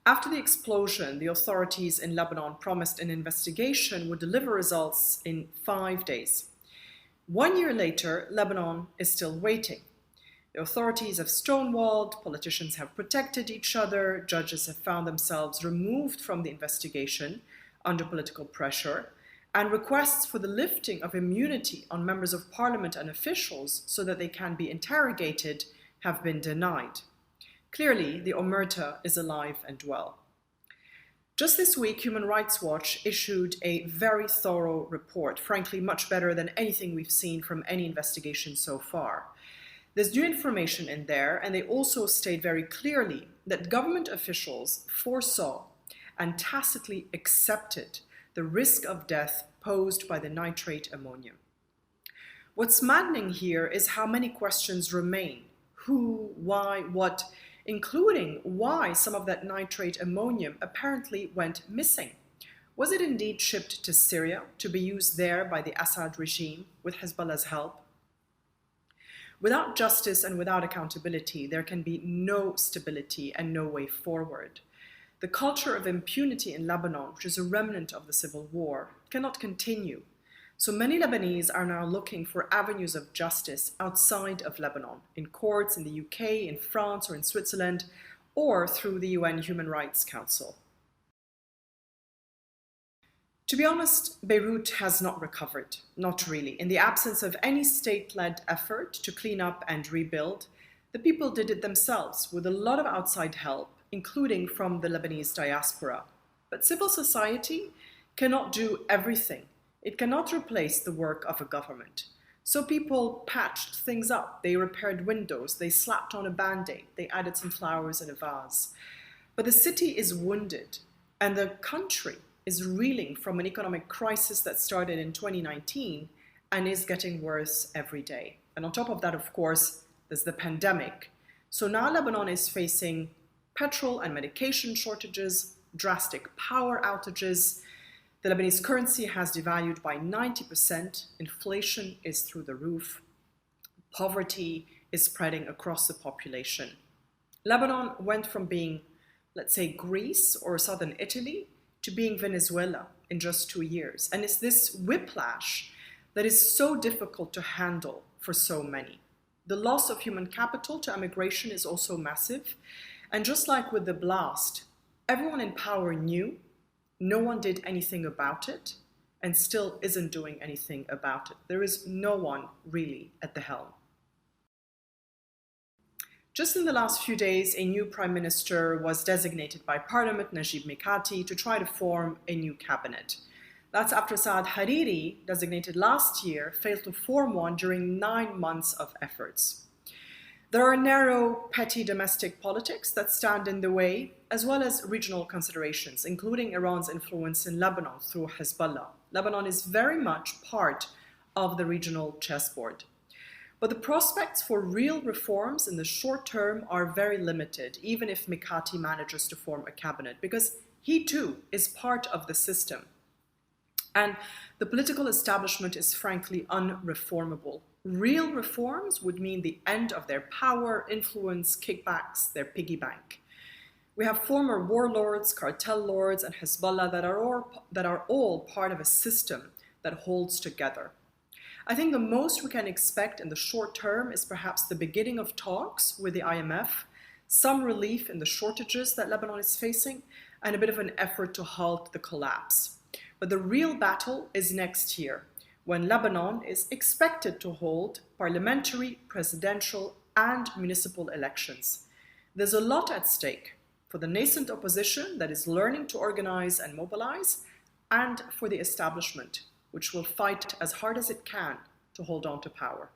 After the explosion, the authorities in Lebanon promised an investigation would deliver results in 5 days. 1 year later, Lebanon is still waiting. The authorities have stonewalled, politicians have protected each other, judges have found themselves removed from the investigation under political pressure, and requests for the lifting of immunity on members of parliament and officials so that they can be interrogated have been denied. Clearly, the omerta is alive and well. Just this week, Human Rights Watch issued a very thorough report, frankly much better than anything we've seen from any investigation so far. There's new information in there, and they also state very clearly that government officials foresaw and tacitly accepted the risk of death posed by the nitrate ammonium. What's maddening here is how many questions remain. Who, why, what, including why some of that nitrate ammonium apparently went missing. Was it indeed shipped to Syria to be used there by the Assad regime with Hezbollah's help? Without justice and without accountability, there can be no stability and no way forward. The culture of impunity in Lebanon, which is a remnant of the civil war, cannot continue. So many Lebanese are now looking for avenues of justice outside of Lebanon, in courts in the UK, in France, or in Switzerland, or through the UN Human Rights Council. To be honest, Beirut has not recovered, not really. In the absence of any state-led effort to clean up and rebuild, the people did it themselves with a lot of outside help, including from the Lebanese diaspora. But civil society cannot do everything. It cannot replace the work of a government. So people patched things up. They repaired windows. They slapped on a band-aid. They added some flowers in a vase. But the city is wounded, and the country is reeling from an economic crisis that started in 2019 and is getting worse every day. And on top of that, of course, there's the pandemic. So now Lebanon is facing petrol and medication shortages, drastic power outages. The Lebanese currency has devalued by 90%. Inflation is through the roof. Poverty is spreading across the population. Lebanon went from being, let's say, Greece or southern Italy to being Venezuela in just 2 years. And it's this whiplash that is so difficult to handle for so many. The loss of human capital to immigration is also massive. And just like with the blast, everyone in power knew. No one did anything about it, and still isn't doing anything about it. There is no one really at the helm. Just in the last few days, a new prime minister was designated by Parliament, Najib Mikati, to try to form a new cabinet. That's after Saad Hariri, designated last year, failed to form one during 9 months of efforts. There are narrow, petty domestic politics that stand in the way, as well as regional considerations, including Iran's influence in Lebanon through Hezbollah. Lebanon is very much part of the regional chessboard. But the prospects for real reforms in the short term are very limited, even if Mikati manages to form a cabinet, because he too is part of the system. And the political establishment is frankly unreformable. Real reforms would mean the end of their power, influence, kickbacks, their piggy bank. We have former warlords, cartel lords, and Hezbollah that are all part of a system that holds together. I think the most we can expect in the short term is perhaps the beginning of talks with the IMF, some relief in the shortages that Lebanon is facing, and a bit of an effort to halt the collapse. But the real battle is next year, when Lebanon is expected to hold parliamentary, presidential, and municipal elections. There's a lot at stake for the nascent opposition that is learning to organize and mobilize, and for the establishment, which will fight as hard as it can to hold on to power.